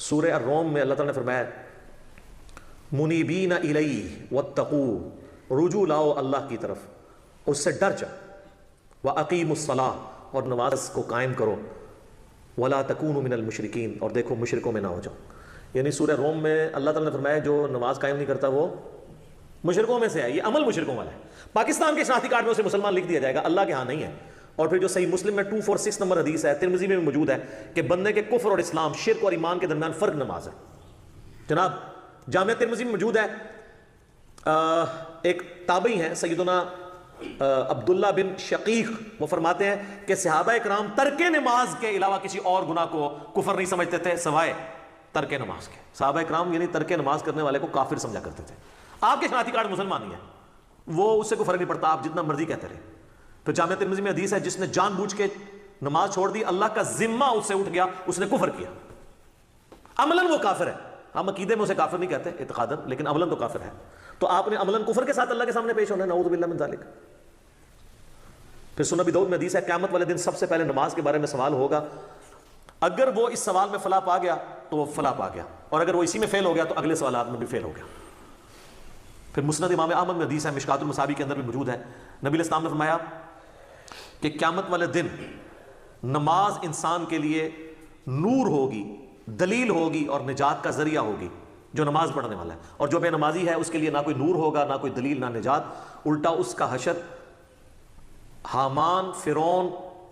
سورہ الروم میں اللہ تعالیٰ نے فرمایا منیبین الیہ واتقو، رجوع لاؤ اللہ کی طرف، اس سے ڈر جاؤ، وَأَقِيمُوا الصَّلَاةَ، اور نماز کو قائم کرو، وَلَا تَكُونُوا مِنَ الْمُشْرِكِينَ، اور دیکھو مشرکوں میں نہ ہو جاؤ۔ یعنی سورہ روم میں اللہ تعالیٰ نے فرمایا جو نماز قائم نہیں کرتا وہ مشرکوں میں سے ہے، یہ عمل مشرکوں والا ہے۔ پاکستان کے شناختی کارڈ میں اسے مسلمان لکھ دیا جائے گا، اللہ کے ہاں نہیں ہے۔ اور پھر جو صحیح مسلم میں 246 نمبر حدیث ہے، ترمذی میں بھی موجود ہے کہ بندے کے کفر اور اسلام، شرک اور ایمان کے درمیان فرق نماز ہے۔ جناب جامعہ ترمذی میں موجود ہے، ایک تابعی ہیں سیدنا عبداللہ بن شقیق، وہ فرماتے ہیں کہ صحابہ اکرام ترک نماز کے علاوہ کسی اور گناہ کو کفر نہیں سمجھتے تھے سوائے ترک نماز کے۔ صحابہ اکرام یعنی ترک نماز کرنے والے کو کافر سمجھا کرتے تھے۔ آپ کے شناختی کارڈ مسلمان ہی ہے، وہ اس سے کوئی فرق نہیں پڑتا، آپ جتنا مرضی کہتے رہے۔ پھر جامعہ ترمذی میں حدیث ہے جس نے جان بوجھ کے نماز چھوڑ دی، اللہ کا ذمہ اس سے اٹھ گیا، اس نے کفر کیا، عملاً وہ کافر ہے۔ ہم عقیدے میں اسے کافر نہیں کہتے اعتقاداً، لیکن عملاً تو کافر ہے۔ تو آپ نے عملاً کفر کے ساتھ اللہ کے سامنے پیش ہونا ہے، نعوذ باللہ من ذالک۔ پھر سنن ابی داؤد میں حدیث ہے قیامت والے دن سب سے پہلے نماز کے بارے میں سوال ہوگا، اگر وہ اس سوال میں فلاح پا گیا تو وہ فلاح پا گیا، اور اگر وہ اسی میں فیل ہو گیا تو اگلے سوالات میں بھی فیل ہو گیا۔ پھر مسند امام احمد میں حدیث ہے، مشکات المصابیح کے اندر بھی موجود ہے، نبی علیہ السلام نے فرمایا کہ قیامت والے دن نماز انسان کے لیے نور ہوگی، دلیل ہوگی اور نجات کا ذریعہ ہوگی، جو نماز پڑھنے والا ہے۔ اور جو بے نمازی ہے اس کے لیے نہ کوئی نور ہوگا، نہ کوئی دلیل، نہ نجات، الٹا اس کا حشر حامان، فرعون،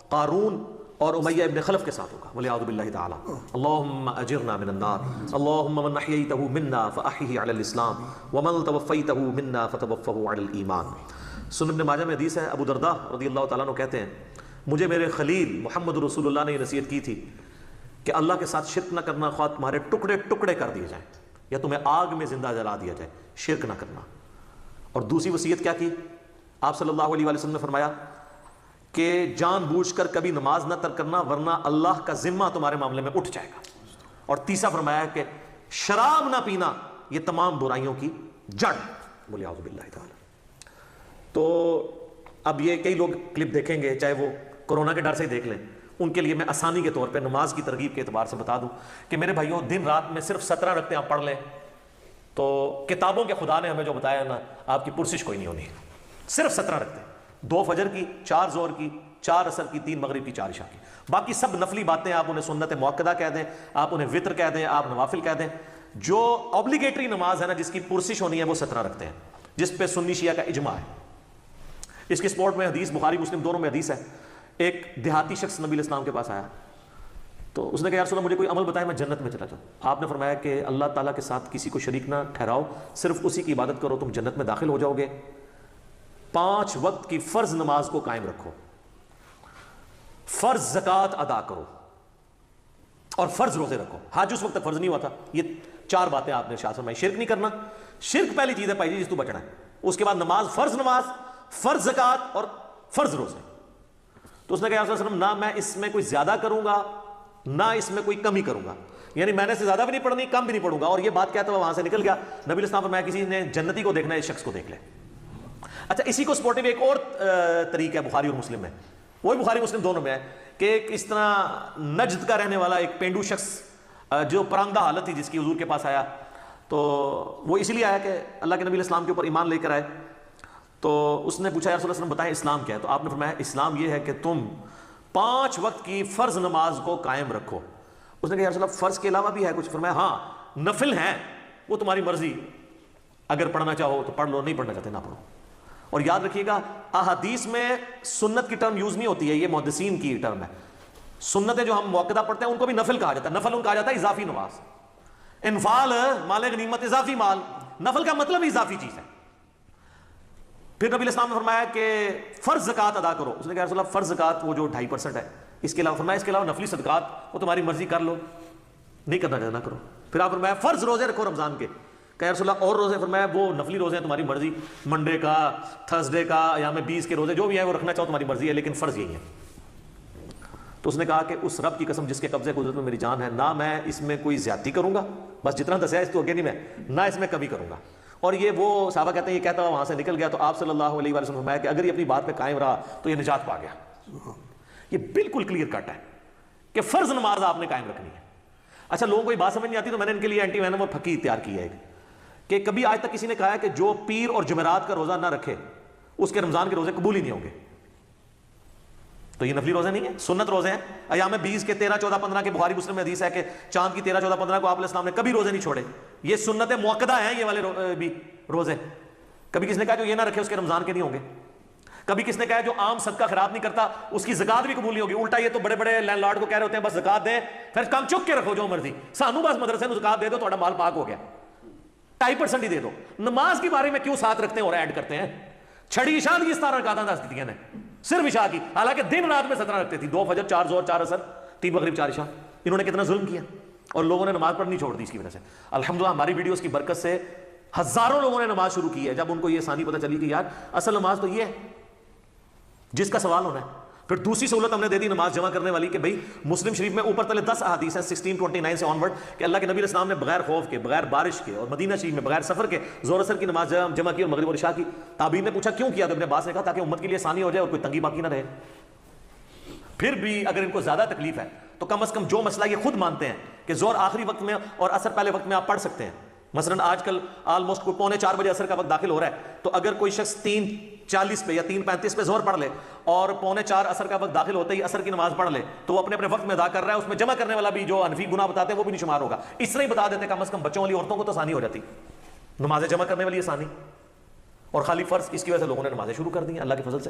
قارون اور امیہ ابن خلف کے ساتھ ہوگا، والعیاذ باللہ تعالی۔ اللہم اجرنا من النار، اللہم من احییتہ منا فاحیہ علی الاسلام، ومن توفیتہ منا فتوفہ علی الایمان۔ سنن ابن ماجہ میں حدیث ہے، ابو درداء رضی اللہ تعالیٰ عنہ کہتے ہیں مجھے میرے خلیل محمد رسول اللہ نے یہ نصیحت کی تھی کہ اللہ کے ساتھ شرک نہ کرنا، خواہ تمہارے ٹکڑے ٹکڑے کر دیے جائیں یا تمہیں آگ میں زندہ جلا دیا جائے، شرک نہ کرنا۔ اور دوسری وصیت کیا کی؟ آپ صلی اللہ علیہ وسلم نے فرمایا کہ جان بوجھ کر کبھی نماز نہ ترک کرنا ورنہ اللہ کا ذمہ تمہارے معاملے میں اٹھ جائے گا۔ اور تیسرا فرمایا کہ شراب نہ پینا یہ تمام برائیوں کی جڑ، بولے اعوذ باللہ تعالی۔ تو اب یہ کئی لوگ کلپ دیکھیں گے، چاہے وہ کورونا کے ڈر سے ہی دیکھ لیں، ان کے لیے میں آسانی کے طور پہ نماز کی ترغیب کے اعتبار سے بتا دوں کہ میرے بھائیوں دن رات میں صرف 17 رکعتیں آپ پڑھ لیں تو کتابوں کے خدا نے ہمیں جو بتایا نا، آپ کی پرسش کوئی نہیں ہونی، صرف 17 رکعتیں، 2 فجر کی، 4 ظہر کی، 4 عصر کی، 3 مغرب کی، 4 عشاء کی۔ باقی سب نفلی باتیں آپ انہیں سنت مؤکدہ کہہ دیں، آپ انہیں وطر کہہ دیں، آپ نوافل کہہ دیں۔ جو اوبلیگیٹری نماز ہے نا، جس کی پرسش ہونی ہے، وہ 17 رکعتیں ہیں، جس پہ سنی شیعہ کا اجماع ہے۔ اس کے سپورٹ میں حدیث بخاری مسلم دونوں میں حدیث ہے، ایک دیہاتی شخص نبی علیہ السلام کے پاس آیا تو اس نے کہا یا رسول اللہ مجھے کوئی عمل بتائے میں جنت میں چلا جاؤں۔ آپ نے فرمایا کہ اللہ تعالیٰ کے ساتھ کسی کو شریک نہ ٹھہراؤ، صرف اسی کی عبادت کرو، تم جنت میں داخل ہو جاؤ گے۔ 5 وقت کی فرض نماز کو قائم رکھو، فرض زکوٰۃ ادا کرو اور فرض روزے رکھو۔ حج اس وقت تک فرض نہیں ہوا تھا۔ یہ 4 باتیں آپ نے ارشاد فرمائی۔ شرک نہیں کرنا، شرک پہلی چیز ہے پائی جی جس تو بچنا ہے۔ اس کے بعد نماز، فرض زکوٰۃ اور فرض روزے۔ تو اس نے کہا یا رسول اللہ نہ میں اس میں کوئی زیادہ کروں گا نہ اس میں کوئی کمی کروں گا، یعنی میں نے سے زیادہ بھی نہیں پڑھنی، کم بھی نہیں پڑھوں گا۔ اور یہ بات کہتا ہوا وہاں سے نکل گیا۔ نبی علیہ السلام فرمایا کسی نے جنتی کو دیکھنا ہے، اس شخص کو دیکھ لے۔ اچھا، اسی کو سپورٹیو ایک اور طریقہ ہے بخاری اور مسلم میں، وہی بخاری مسلم دونوں میں ہے کہ ایک اس طرح نجد کا رہنے والا ایک پینڈو شخص جو پراندہ حالت تھی جس کی حضور کے پاس آیا، تو وہ اس لیے آیا کہ اللہ کے نبی علیہ السلام کے اوپر ایمان لے کر آئے۔ تو اس نے پوچھا یا رسول اللہ بتائیں اسلام کیا ہے؟ تو آپ نے فرمایا اسلام یہ ہے کہ تم 5 وقت کی فرض نماز کو قائم رکھو۔ اس نے کہا یا رسول اللہ فرض کے علاوہ بھی ہے کچھ؟ فرمایا ہاں نفل ہیں، وہ تمہاری مرضی، اگر پڑھنا چاہو تو پڑھ لو، نہیں پڑھنا چاہتے نہ پڑھو۔ اور یاد رکھیے گا احادیث میں سنت کی ٹرم یوز نہیں ہوتی ہے، یہ محدثین کی ٹرم ہے۔ سنتیں جو ہم موقدہ پڑھتے ہیں ان کو بھی نفل کہا جاتا ہے، نفل ان کہا جاتا ہے اضافی نماز۔ انفال مال غنیمت اضافی مال، نفل کا مطلب اضافی چیز ہے۔ پھر نبی علیہ السلام نے فرمایا کہ فرض زکوٰۃ ادا کرو۔ اس نے کہا رسول اللہ فرض زکوٰۃ وہ جو 2.5% ہے، اس کے علاوہ فرمایا اس کے علاوہ نفلی صدقات وہ تمہاری مرضی کر لو، نہیں کرنا چاہنا کرو۔ پھر آپ فرمایا فرض روزے رکھو رمضان کے۔ کہا رسول اللہ اور روزے؟ فرمایا وہ نفلی روزے ہیں تمہاری مرضی، منڈے کا، تھرسڈے کا، یا میں 20 کے روزے جو بھی ہے وہ رکھنا چاہو تمہاری مرضی ہے، لیکن فرض یہی ہے۔ تو اس نے کہا کہ اس رب کی قسم جس کے قبضے قدرت میں میری جان ہے، نہ میں اس میں کوئی زیادتی کروں گا، بس جتنا دسیا اس تو آگے نہیں، میں نہ اس میں کبھی کروں گا۔ اور یہ وہ صحابہ کہتے ہیں یہ کہتا ہوا وہاں سے نکل گیا۔ تو آپ صلی اللہ علیہ وسلم نے فرمایا کہ اگر یہ اپنی بات پہ قائم رہا تو یہ نجات پا گیا۔ یہ بالکل کلیئر کٹ ہے کہ فرض نماز آپ نے قائم رکھنی ہے۔ اچھا لوگوں کو یہ بات سمجھ نہیں آتی تو میں نے ان کے لیے اینٹی وینم اور پھکی تیار کی ہے کہ کبھی آج تک کسی نے کہا ہے کہ جو پیر اور جمعرات کا روزہ نہ رکھے اس کے رمضان کے روزے قبول ہی نہیں ہوں گے. تو یہ نفلی روزے نہیں ہیں, سنت روزے ہیں. ایام 20 کے 13 14 15 کے بخاری مسلم میں حدیث ہے کہ چاند کی 13 14 15 کو آپ علیہ السلام نے کبھی روزے نہیں چھوڑے. یہ سنت موقدہ ہیں یہ والے بھی روزے. کبھی کس نے کہا جو یہ نہ رکھے اس کے رمضان کے نہیں ہوں گے. کبھی کس نے کہا جو عام صدقہ خیرات نہیں کرتا اس کی زکات بھی قبول نہیں ہوگی. الٹا یہ تو بڑے بڑے لینڈ لارڈ کو کہہ رہے ہوتے ہیں بس زکات دیں پھر کام چک کے رکھو جو مرضی, سانو بس مدرسے میں زکات دے دو تھوڑا مال پاک ہو گیا, 2.5% ہی دے دو. نماز کے بارے میں کیوں ساتھ رکھتے ہیں اور ایڈ کرتے ہیں. چھڑی عشاء کی 17 رکعتیں دس دیتی ہیں صرف عشاء کی, حالانکہ دن رات میں 17 رکھتے تھی, 2 فجر 4 ظہر 4 عصر 3 مغرب 4 عشاء. انہوں نے کتنا ظلم کیا اور لوگوں نے نماز پڑھنی چھوڑ دی اس کی وجہ سے. الحمدللہ ہماری ویڈیوز کی برکت سے ہزاروں لوگوں نے نماز شروع کی ہے جب ان کو یہ آسانی پتہ چلی کہ یار اصل نماز تو یہ ہے جس کا سوال ہونا ہے. پھر دوسری سہولت ہم نے دے دی نماز جمع کرنے والی کہ بھئی مسلم شریف میں اوپر تلے 10 احادیث ہیں 1629 سے آنورڈ کہ اللہ کے نبی علیہ السلام نے بغیر خوف کے, بغیر بارش کے, اور مدینہ شریف میں بغیر سفر کے ظہر اثر کی نماز جمع کی اور مغرب اور عشاء کی. تابعین نے پوچھا کیوں کیا تو ابن عباس نے کہا تاکہ امت کے لیے آسانی ہو جائے اور کوئی تنگی باقی نہ رہے. پھر بھی اگر ان کو زیادہ تکلیف ہے تو کم از کم جو مسئلہ یہ خود مانتے ہیں کہ ظہر آخری وقت میں اور عصر پہلے وقت میں آپ پڑھ سکتے ہیں. مثلا آج کل آلموسٹ 3:45 بجے عصر کا وقت داخل ہو رہا ہے, تو اگر کوئی شخص 3:40 پہ یا 3:35 پہ ظہر پڑھ لے اور 3:45 عصر کا وقت داخل ہوتے ہی عصر کی نماز پڑھ لے تو وہ اپنے اپنے وقت میں ادا کر رہا ہے. اس میں جمع کرنے والا بھی جو حنفی گناہ بتاتے ہیں وہ بھی نہیں شمار ہوگا. اس طرح ہی بتا دیتے کم از کم بچوں والی عورتوں کو تو آسانی ہو جاتی, نمازیں جمع کرنے والی آسانی, اور خالی فرض اس کی وجہ سے لوگوں نے نمازیں شروع کر دی ہیں اللہ کے فضل سے.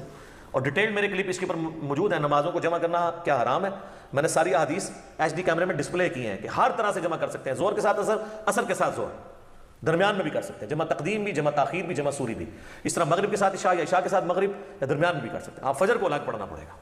اور ڈیٹیل میرے کلپ اس کے اوپر موجود ہے, نمازوں کو جمع کرنا کیا حرام ہے. میں نے ساری احادیث HD کیمرے میں ڈسپلے کی ہیں کہ ہر طرح سے جمع کر سکتے ہیں. ظہر کے ساتھ عصر, عصر کے ساتھ ظہر, درمیان میں بھی کر سکتے ہیں, جمع تقدیم بھی, جمع تاخیر بھی, جمع سوری بھی. اس طرح مغرب کے ساتھ عشاء یا عشاء کے ساتھ مغرب یا درمیان میں بھی کر سکتے ہیں. آپ فجر کو الگ پڑھنا پڑے گا.